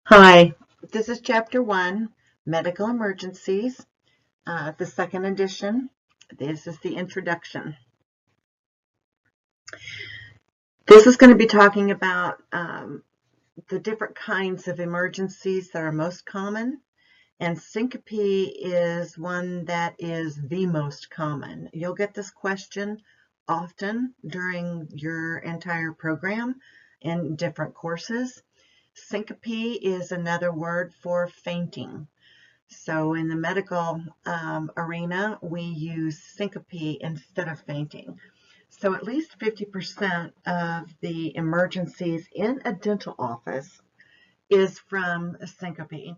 Hi, this is Chapter 1, Medical Emergencies, the second edition. This is the introduction. This is going to be talking about the different kinds of emergencies that are most common, and syncope is one that is the most common. You'll get this question often during your entire program in different courses. Syncope is another word for fainting. So in the medical arena, we use syncope instead of fainting. So at least 50% of the emergencies in a dental office is from syncope.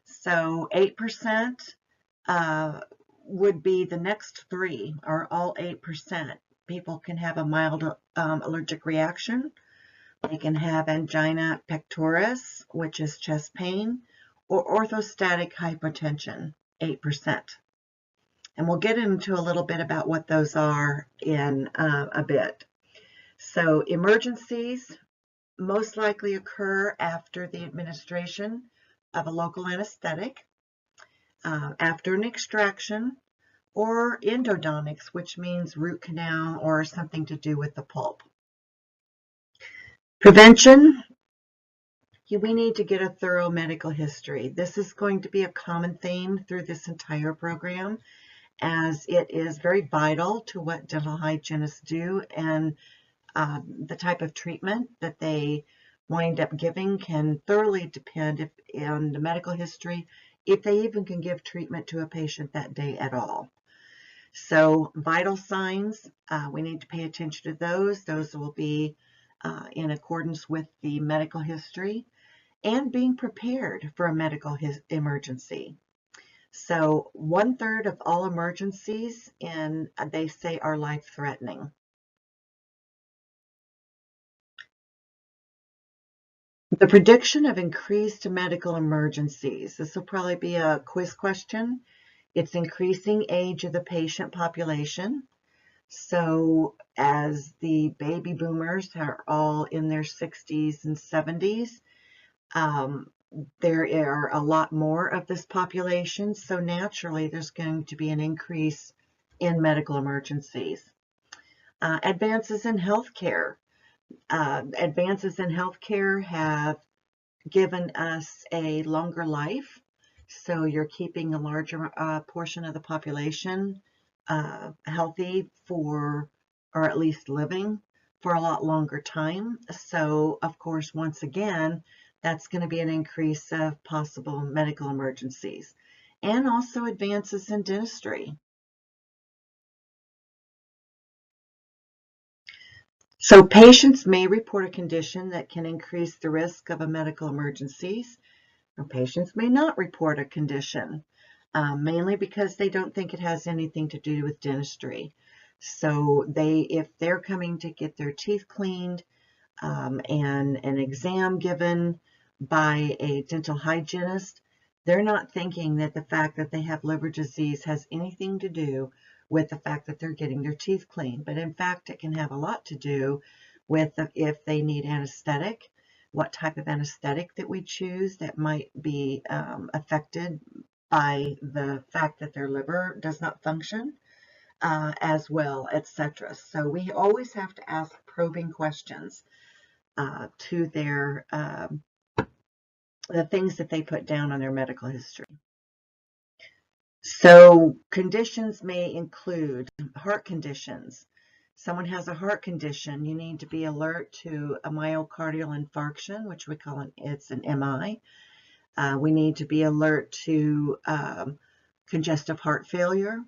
So 8% would be the next three, or all 8%. People can have a mild allergic reaction. They can have angina pectoris, which is chest pain, or orthostatic hypotension, 8%. And we'll get into a little bit about what those are in a bit. So emergencies most likely occur after the administration of a local anesthetic, after an extraction, or endodontics, which means root canal or something to do with the pulp. Prevention. We need to get a thorough medical history. This is going to be a common theme through this entire program, as it is very vital to what dental hygienists do, and the type of treatment that they wind up giving can thoroughly depend on the medical history, if they even can give treatment to a patient that day at all. So vital signs, we need to pay attention to those. Those will be in accordance with the medical history, and being prepared for a medical emergency. So 1/3 of all emergencies, they say, are life-threatening. The prediction of increased medical emergencies. This will probably be a quiz question. It's increasing age of the patient population. So as the baby boomers are all in their 60s and 70s, there are a lot more of this population, so naturally there's going to be an increase in medical emergencies. Advances in healthcare. Advances in healthcare have given us a longer life, so you're keeping a larger portion of the population healthy for, or at least living for a lot longer time. So of course, once again, that's going to be an increase of possible medical emergencies, and also advances in dentistry. So patients may report a condition that can increase the risk of a medical emergencies, or patients may not report a condition, mainly because they don't think it has anything to do with dentistry. So if they're coming to get their teeth cleaned and an exam given by a dental hygienist, they're not thinking that the fact that they have liver disease has anything to do with the fact that they're getting their teeth cleaned. But in fact, it can have a lot to do with if they need anesthetic, what type of anesthetic that we choose that might be affected by the fact that their liver does not function as well, etc. So we always have to ask probing questions to the things that they put down on their medical history. So conditions may include heart conditions. Someone has a heart condition, you need to be alert to a myocardial infarction, which we call it's an MI. We need to be alert to congestive heart failure.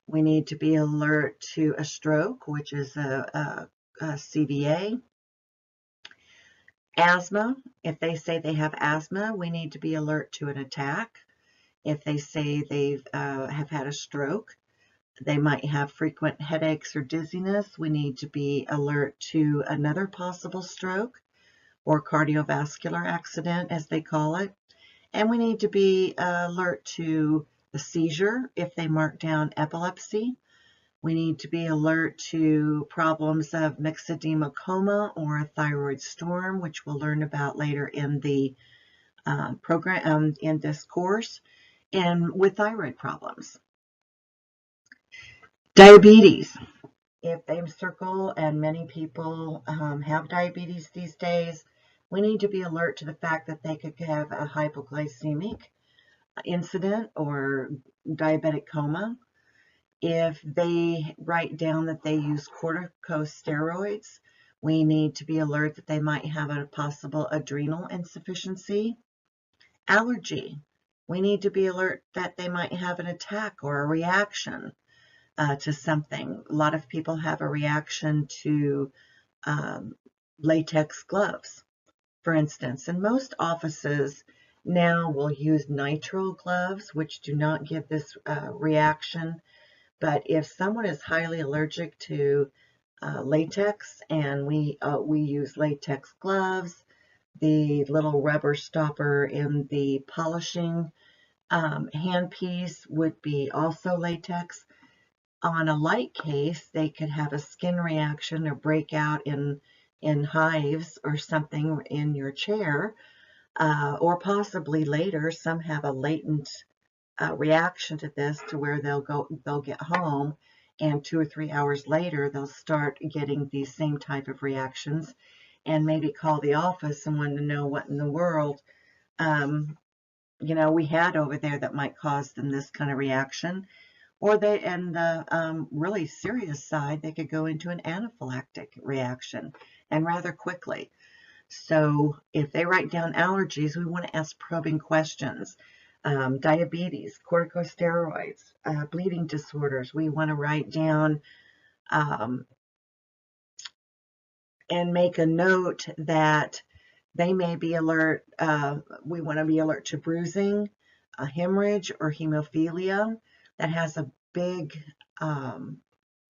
We need to be alert to a stroke, which is a CVA. Asthma, if they say they have asthma, we need to be alert to an attack. If they say they have had a stroke, they might have frequent headaches or dizziness, we need to be alert to another possible stroke or cardiovascular accident, as they call it. And we need to be alert to a seizure if they mark down epilepsy. We need to be alert to problems of myxedema coma or a thyroid storm, which we'll learn about later in the program in this course, and with thyroid problems. Diabetes. If they circle, and many people have diabetes these days, we need to be alert to the fact that they could have a hypoglycemic incident or diabetic coma. If they write down that they use corticosteroids, we need to be alert that they might have a possible adrenal insufficiency. Allergy. We need to be alert that they might have an attack or a reaction to something. A lot of people have a reaction to latex gloves, for instance, and most offices now will use nitrile gloves, which do not give this reaction. But if someone is highly allergic to latex, and we use latex gloves, the little rubber stopper in the polishing handpiece would be also latex. On a light case, they could have a skin reaction or breakout in hives or something in your chair, or possibly later, some have a latent reaction to this to where they'll get home, and 2 or 3 hours later they'll start getting these same type of reactions, and maybe call the office and want to know what in the world we had over there that might cause them this kind of reaction. Or they, and the really serious side, they could go into an anaphylactic reaction, and rather quickly. So if they write down allergies, we want to ask probing questions. Diabetes, corticosteroids, bleeding disorders, we want to write down and make a note that they may be alert. We want to be alert to bruising, a hemorrhage, or hemophilia. That has a big,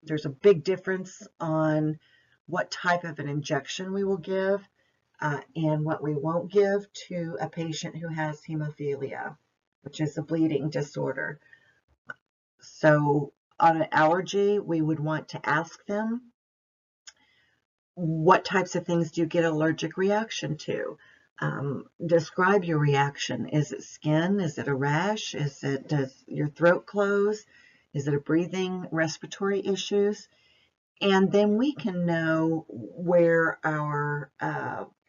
there's a big difference on what type of an injection we will give and what we won't give to a patient who has hemophilia, which is a bleeding disorder. So on an allergy, we would want to ask them, what types of things do you get allergic reaction to? Describe your reaction. Is it skin? Is it a rash? Does your throat close? Is it a breathing, respiratory issues? And then we can know where our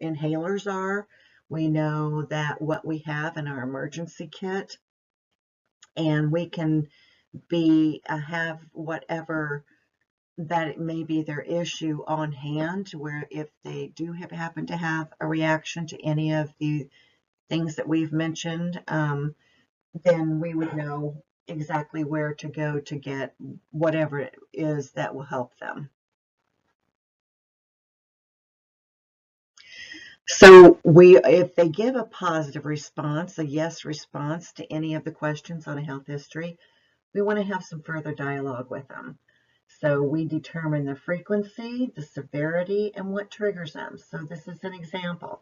inhalers are. We know that what we have in our emergency kit, and we can have whatever that it may be their issue on hand, where if they do happen to have a reaction to any of the things that we've mentioned, then we would know exactly where to go to get whatever it is that will help them. So if they give a positive response, a yes response to any of the questions on a health history, we want to have some further dialogue with them. So we determine the frequency, the severity, and what triggers them. So this is an example.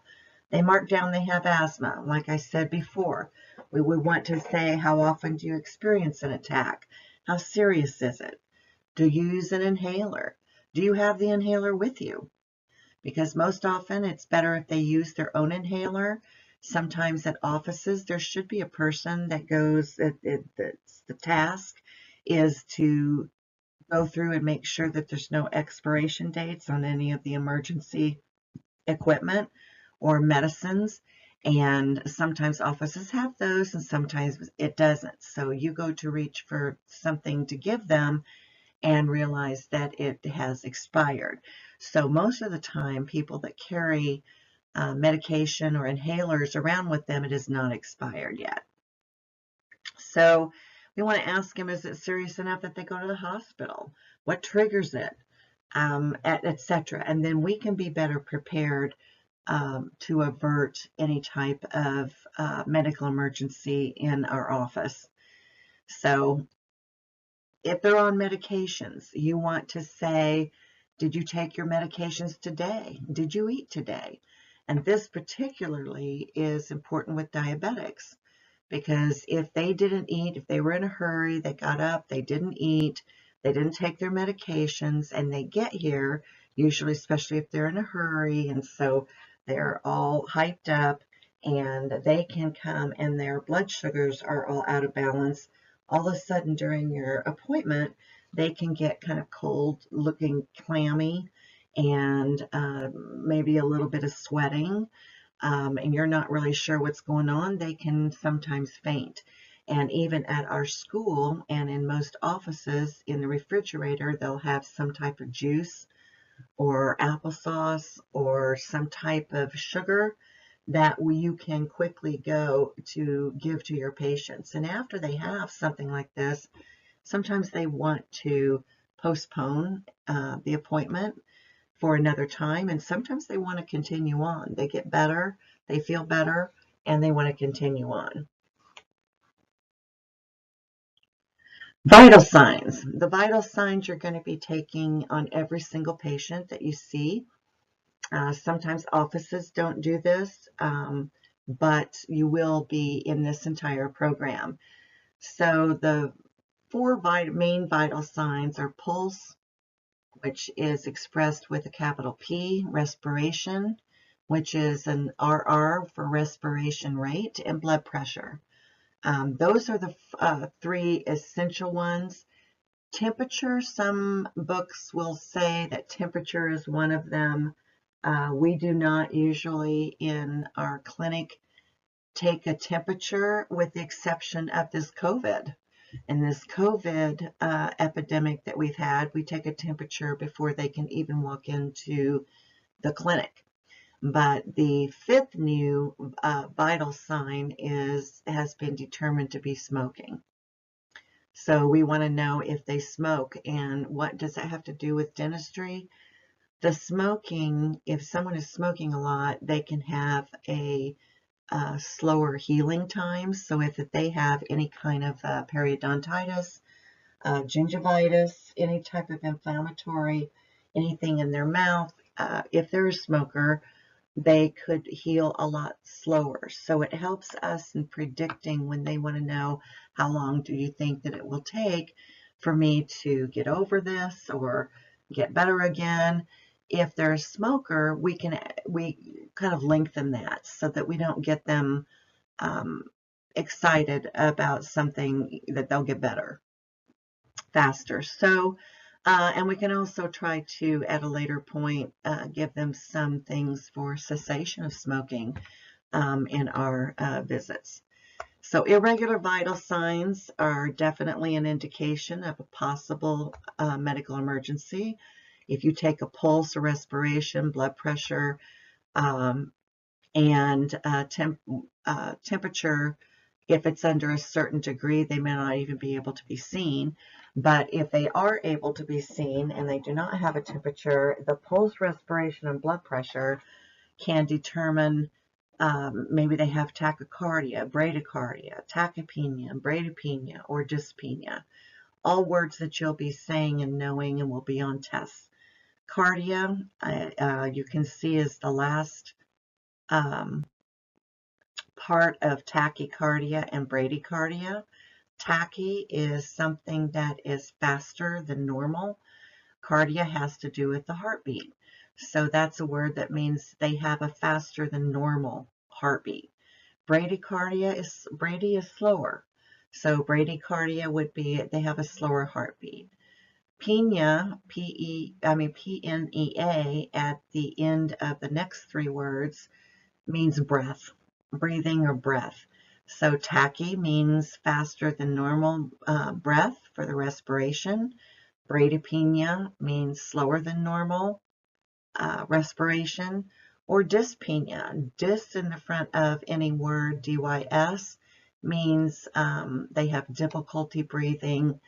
They mark down they have asthma. Like I said before, we would want to say, how often do you experience an attack? How serious is it? Do you use an inhaler? Do you have the inhaler with you? Because most often it's better if they use their own inhaler. Sometimes at offices, there should be a person that goes, the task is to go through and make sure that there's no expiration dates on any of the emergency equipment or medicines. And sometimes offices have those and sometimes it doesn't. So you go to reach for something to give them and realize that it has expired. So most of the time, people that carry medication or inhalers around with them, it is not expired yet. So we want to ask them, is it serious enough that they go to the hospital? What triggers it? Etc. And then we can be better prepared to avert any type of medical emergency in our office. So if they're on medications, you want to say, did you take your medications today? Did you eat today? And this particularly is important with diabetics, because if they didn't eat, if they were in a hurry, they got up, they didn't eat, they didn't take their medications, and they get here, usually especially if they're in a hurry, and so they're all hyped up, and they can come and their blood sugars are all out of balance. All of a sudden during your appointment, they can get kind of cold, looking clammy, and maybe a little bit of sweating, and you're not really sure what's going on. They can sometimes faint. And even at our school and in most offices, in the refrigerator, they'll have some type of juice or applesauce or some type of sugar that you can quickly go to give to your patients. And after they have something like this, sometimes they want to postpone the appointment for another time, and sometimes they want to continue on. They get better, they feel better, and they want to continue on. Vital signs. The vital signs you're going to be taking on every single patient that you see. Sometimes offices don't do this, but you will be in this entire program. So the four main vital signs are pulse, which is expressed with a capital P, respiration, which is an RR for respiration rate, and blood pressure. Those are the three essential ones. Temperature, some books will say that temperature is one of them. We do not usually in our clinic take a temperature, with the exception of this COVID. In this COVID epidemic that we've had, we take a temperature before they can even walk into the clinic. But the fifth new vital sign has been determined to be smoking. So we want to know if they smoke, and what does that have to do with dentistry? The smoking, if someone is smoking a lot, they can have a slower healing time. So if they have any kind of periodontitis, gingivitis, any type of inflammatory, anything in their mouth, if they're a smoker, they could heal a lot slower. So it helps us in predicting when they want to know, how long do you think that it will take for me to get over this or get better again? If they're a smoker, we kind of lengthen that so that we don't get them excited about something, that they'll get better faster. So, and we can also try to, at a later point, give them some things for cessation of smoking in our visits. So irregular vital signs are definitely an indication of a possible medical emergency. If you take a pulse or respiration, blood pressure, and temperature, if it's under a certain degree, they may not even be able to be seen. But if they are able to be seen and they do not have a temperature, the pulse, respiration, and blood pressure can determine maybe they have tachycardia, bradycardia, tachypnea, bradypnea, or dyspnea. All words that you'll be saying and knowing and will be on tests. Cardia, you can see, is the last part of tachycardia and bradycardia. Tachy is something that is faster than normal. Cardia has to do with the heartbeat. So that's a word that means they have a faster than normal heartbeat. Bradycardia is, brady is slower. So bradycardia would be, they have a slower heartbeat. Pnea, P-N-E-A, at the end of the next three words means breath, breathing or breath. So tachy means faster than normal breath for the respiration. Bradypnea means slower than normal respiration. Or dyspnea, dys in the front of any word, dys, means they have difficulty breathing,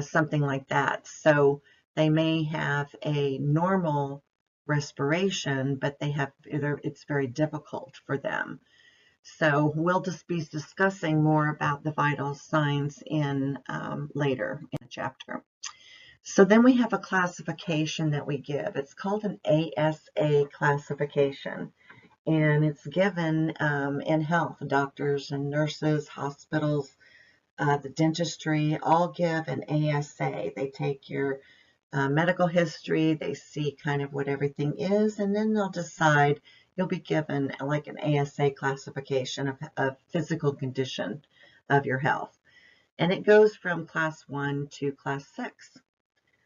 something like that. So they may have a normal respiration, but they have, it's very difficult for them. So we'll just be discussing more about the vital signs in later in the chapter. So then we have a classification that we give. It's called an ASA classification, and it's given in health. Doctors and nurses, hospitals, the dentistry all give an ASA. They take your medical history, they see kind of what everything is, and then they'll decide you'll be given like an ASA classification of physical condition of your health. And it goes from class 1 to class 6.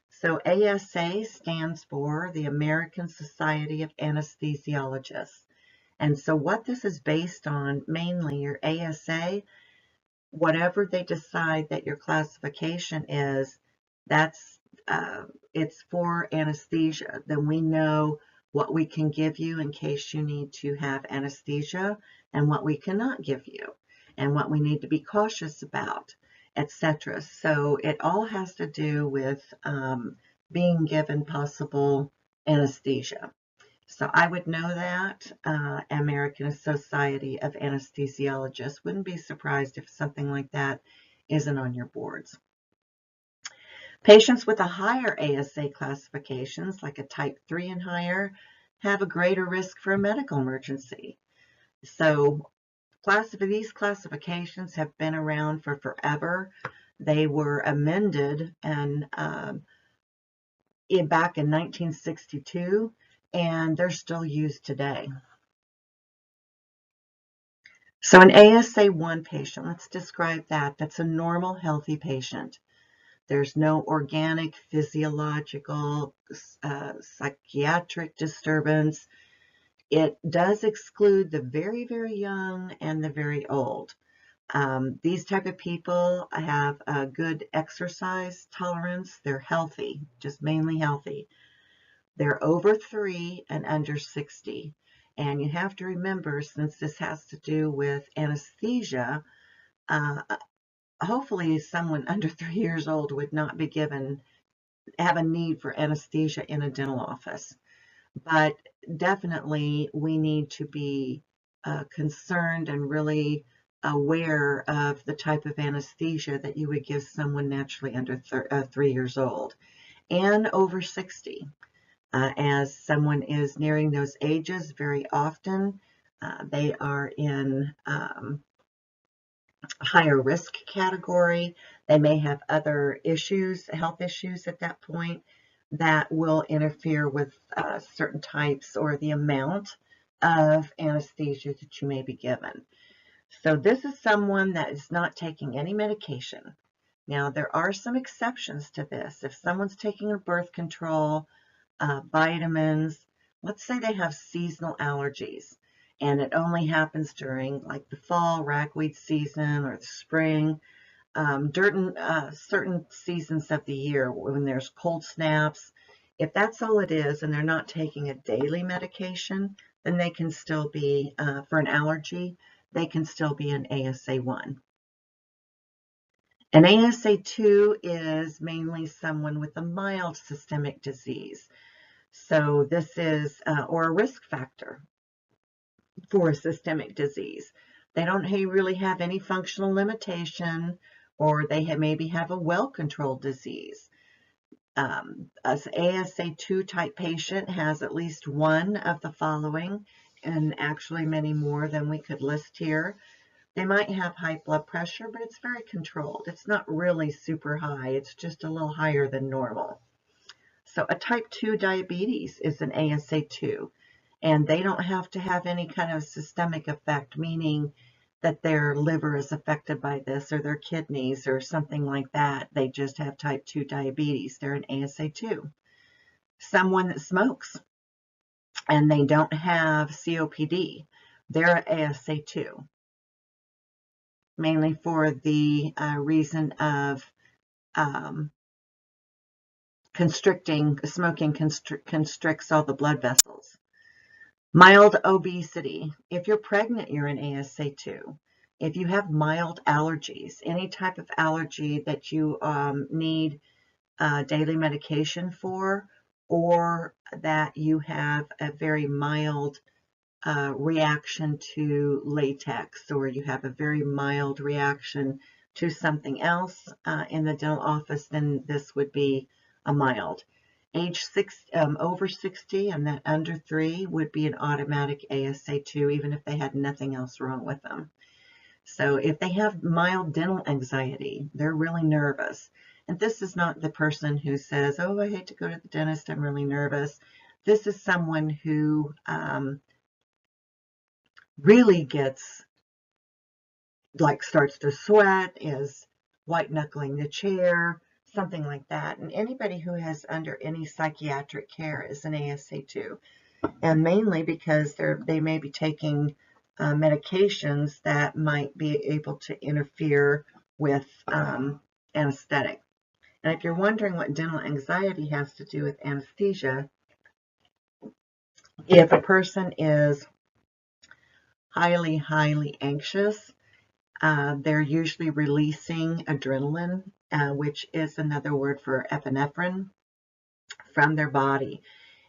So ASA stands for the American Society of Anesthesiologists. And so what this is based on, mainly your ASA, whatever they decide that your classification is, that's it's for anesthesia. Then we know what we can give you in case you need to have anesthesia and what we cannot give you and what we need to be cautious about, etc. So it all has to do with being given possible anesthesia. So I would know that. American Society of Anesthesiologists. Wouldn't be surprised if something like that isn't on your boards. Patients with a higher ASA classifications, like a type 3 and higher, have a greater risk for a medical emergency. So these classifications have been around for forever. They were amended and back in 1962, and they're still used today. So an ASA I patient, let's describe that. That's a normal, healthy patient. There's no organic, physiological, psychiatric disturbance. It does exclude the very, very young and the very old. These type of people have a good exercise tolerance. They're healthy, just mainly healthy. They're over 3 and under 60. And you have to remember, since this has to do with anesthesia, hopefully someone under 3 years old would not be have a need for anesthesia in a dental office. But definitely we need to be concerned and really aware of the type of anesthesia that you would give someone naturally under 3 years old and over 60. As someone is nearing those ages, very often they are in higher risk category. They may have other issues, health issues at that point, that will interfere with certain types or the amount of anesthesia that you may be given. So this is someone that is not taking any medication. Now, there are some exceptions to this. If someone's taking a birth control, vitamins, let's say they have seasonal allergies, and it only happens during like the fall ragweed season or the spring, certain seasons of the year when there's cold snaps. If that's all it is and they're not taking a daily medication, then they can still be, for an allergy, they can still be an ASA I. An ASA II is mainly someone with a mild systemic disease. So this is, or a risk factor for a systemic disease. They don't really have any functional limitation, or they maybe have a well-controlled disease. An ASA II type patient has at least one of the following, and actually many more than we could list here. They might have high blood pressure, but it's very controlled. It's not really super high. It's just a little higher than normal. So a type 2 diabetes is an ASA II, and they don't have to have any kind of systemic effect, meaning that their liver is affected by this or their kidneys or something like that. They just have type 2 diabetes. They're an ASA II. Someone that smokes and they don't have COPD, they're an ASA II, mainly for the reason of smoking constricts all the blood vessels. Mild obesity. If you're pregnant, you're an ASA II. If you have mild allergies, any type of allergy that you need daily medication for, or that you have a very mild reaction to latex, or you have a very mild reaction to something else in the dental office, then this would be a mild. Age over 60 and that under 3 would be an automatic ASA II, even if they had nothing else wrong with them. So if they have mild dental anxiety, they're really nervous. And this is not the person who says, oh, I hate to go to the dentist, I'm really nervous. This is someone who really gets, like, starts to sweat, is white knuckling the chair, something like that. And anybody who has under any psychiatric care is an ASA too. And mainly because they may be taking medications that might be able to interfere with anesthetic. And if you're wondering what dental anxiety has to do with anesthesia, if a person is highly, highly anxious, they're usually releasing adrenaline, which is another word for epinephrine, from their body.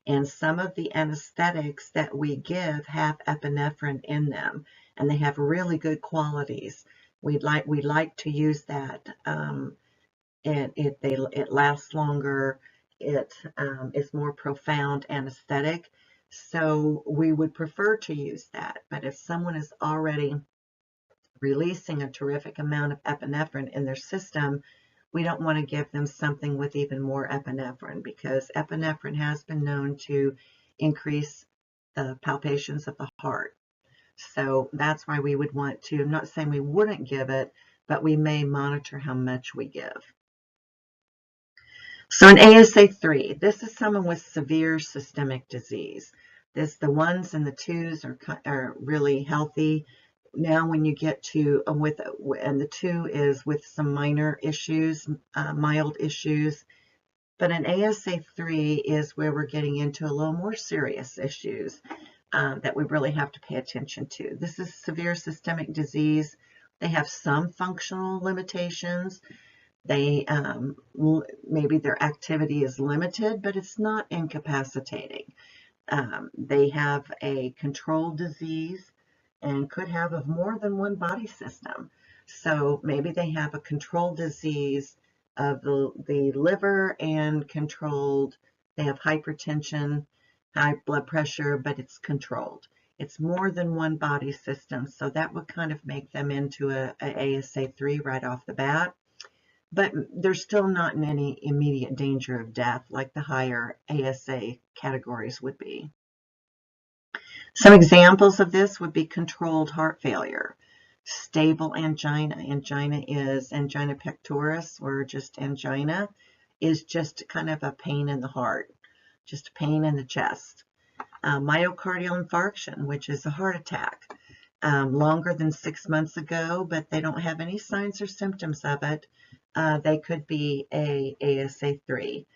And some of the anesthetics that we give have epinephrine in them, and they have really good qualities. We like to use that. It lasts longer. It is more profound anesthetic. So we would prefer to use that. But if someone is already releasing a terrific amount of epinephrine in their system, we don't want to give them something with even more epinephrine, because epinephrine has been known to increase the palpitations of the heart. So that's why we would want to, I'm not saying we wouldn't give it, but we may monitor how much we give. So in ASA 3, this is someone with severe systemic disease. The 1s and the 2s are really healthy. Now when you get to, and the 2 is with some minor issues, mild issues. But an ASA 3 is where we're getting into a little more serious issues that we really have to pay attention to. This is severe systemic disease. They have some functional limitations. They maybe their activity is limited, but it's not incapacitating. They have a controlled disease and could have of more than one body system. So maybe they have a controlled disease of the liver and controlled, they have hypertension, high blood pressure, but it's controlled. It's more than one body system, so that would kind of make them into a ASA 3 right off the bat. But they're still not in any immediate danger of death like the higher ASA categories would be. Some examples of this would be controlled heart failure, stable angina. Angina is angina pectoris, or just angina, is just kind of a pain in the heart, just a pain in the chest. Myocardial infarction, which is a heart attack, longer than 6 months ago, but they don't have any signs or symptoms of it. They could be a ASA 3.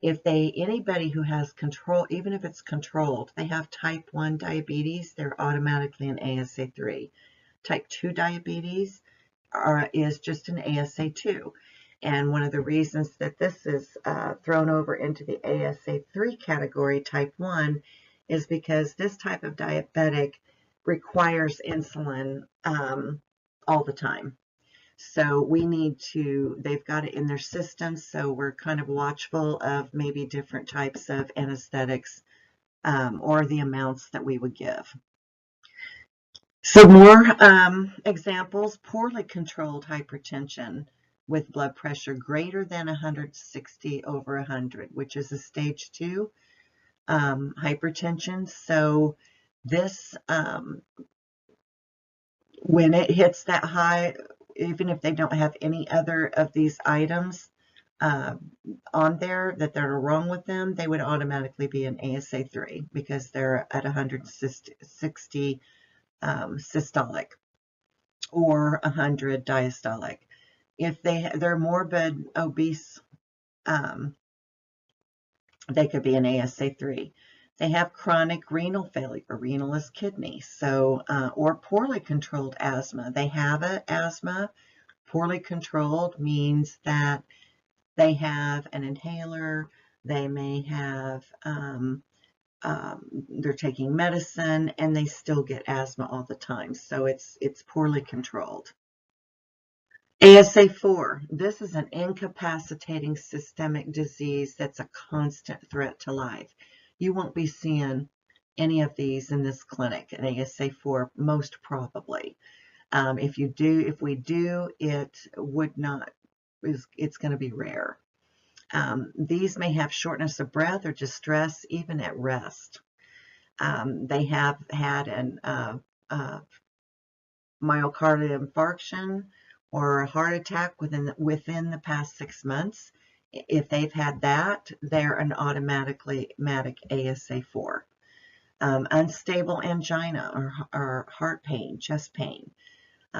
If anybody who has control, even if it's controlled, they have type 1 diabetes, they're automatically an ASA 3. Type 2 diabetes is just an ASA 2. And one of the reasons that this is thrown over into the ASA 3 category, type 1, is because this type of diabetic requires insulin all the time. So we need to, they've got it in their system, so we're kind of watchful of maybe different types of anesthetics or the amounts that we would give. So more examples: poorly controlled hypertension with blood pressure greater than 160/100, which is a stage 2 hypertension. So this, when it hits that high, even if they don't have any other of these items on there that are wrong with them, they would automatically be an ASA 3 because they're at 160 systolic or 100 diastolic. If they're morbid obese, they could be an ASA 3. They have chronic renal failure. Renal is kidney. So, or poorly controlled asthma. They have asthma. Poorly controlled means that they have an inhaler. They may have, they're taking medicine and they still get asthma all the time. So it's poorly controlled. ASA 4, this is an incapacitating systemic disease that's a constant threat to life. You won't be seeing any of these in this clinic at ASA 4, most probably. If we do, it would not, it's going to be rare. These may have shortness of breath or distress even at rest. They have had myocardial infarction or a heart attack within the past 6 months. If they've had that, they're an automatic ASA 4. Unstable angina or heart pain, chest pain,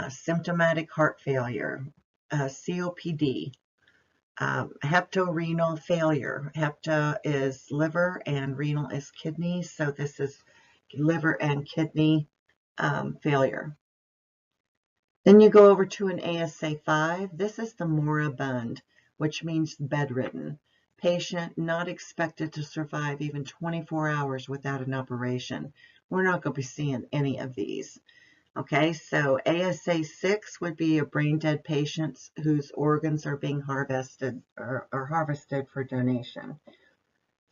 symptomatic heart failure, COPD, hepatorenal failure. Hepta is liver and renal is kidney, so this is liver and kidney failure. Then you go over to an ASA 5. This is the moribund, which means bedridden. Patient not expected to survive even 24 hours without an operation. We're not going to be seeing any of these. Okay, so ASA 6 would be a brain dead patient whose organs are being harvested or harvested for donation.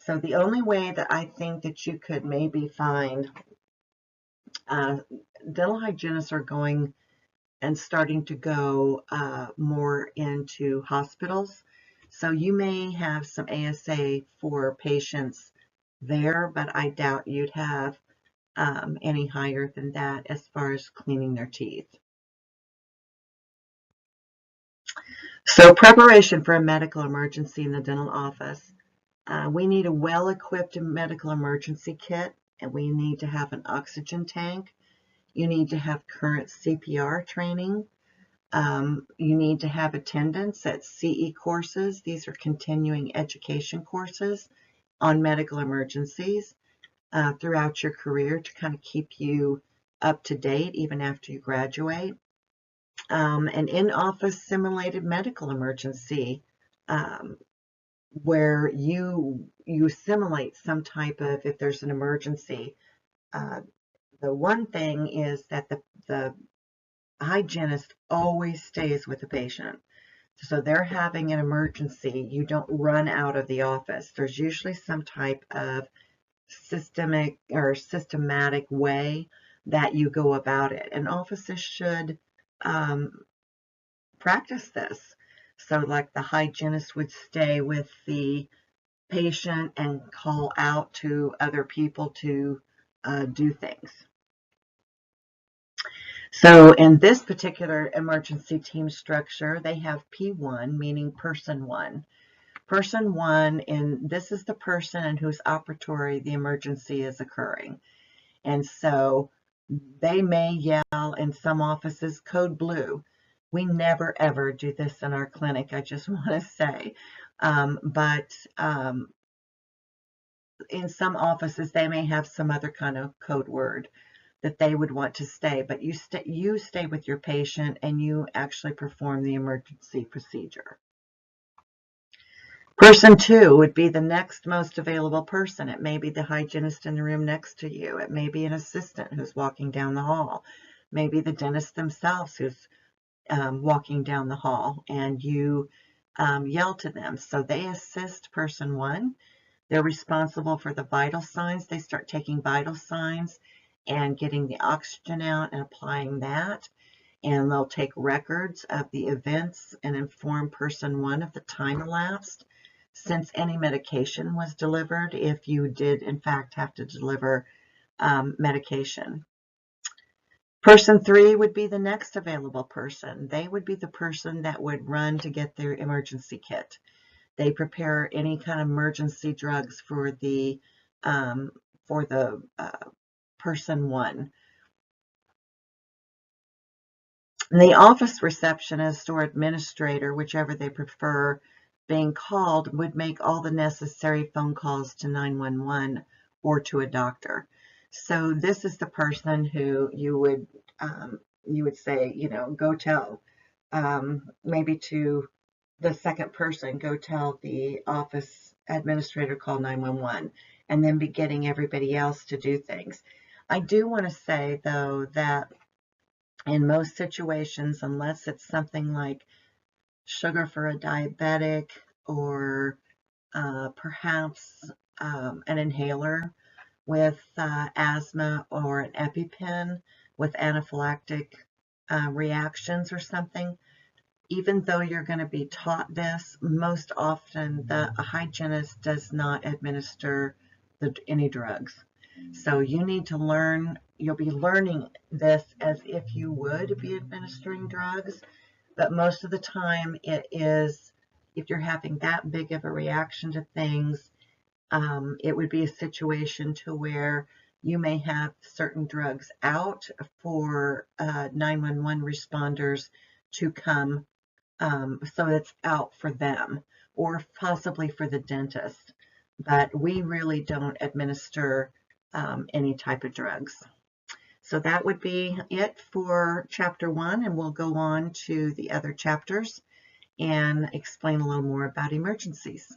So the only way that I think that you could maybe find dental hygienists are going and starting to go more into hospitals. So you may have some ASA for patients there, but I doubt you'd have any higher than that as far as cleaning their teeth. So preparation for a medical emergency in the dental office. We need a well-equipped medical emergency kit, and we need to have an oxygen tank. You need to have current CPR training. You need to have attendance at CE courses. These are continuing education courses on medical emergencies throughout your career to kind of keep you up to date even after you graduate. An in-office simulated medical emergency where you simulate some type of, if there's an emergency. The one thing is that the hygienist always stays with the patient. So they're having an emergency, you don't run out of the office. There's usually some type of systematic way that you go about it. And offices should practice this. So like the hygienist would stay with the patient and call out to other people to do things. So in this particular emergency team structure, they have P1, meaning person one. Person one, and this is the person in whose operatory the emergency is occurring. And so they may yell in some offices, code blue. We never ever do this in our clinic, I just want to say. But in some offices, they may have some other kind of code word that they would want to stay, but you stay with your patient and you actually perform the emergency procedure. Person two would be the next most available person. It may be the hygienist in the room next to you. It may be an assistant who's walking down the hall. Maybe the dentist themselves who's walking down the hall, and you yell to them. So they assist person one. They're responsible for the vital signs. They start taking vital signs and getting the oxygen out and applying that. And they'll take records of the events and inform person one of the time elapsed since any medication was delivered, if you did in fact have to deliver medication. Person three would be the next available person. They would be the person that would run to get their emergency kit. They prepare any kind of emergency drugs for the person one. The office receptionist or administrator, whichever they prefer being called, would make all the necessary phone calls to 911 or to a doctor. So this is the person who you would say, you know, go tell, maybe to the second person, go tell the office administrator, call 911, and then be getting everybody else to do things. I do want to say, though, that in most situations, unless it's something like sugar for a diabetic or perhaps an inhaler with asthma or an EpiPen with anaphylactic reactions or something, even though you're going to be taught this, most often a hygienist does not administer any drugs. So you need to learn, you'll be learning this as if you would be administering drugs, but most of the time it is, if you're having that big of a reaction to things, it would be a situation to where you may have certain drugs out for 911 responders to come, so it's out for them, or possibly for the dentist. But we really don't administer any type of drugs. So that would be it for chapter 1, and we'll go on to the other chapters and explain a little more about emergencies.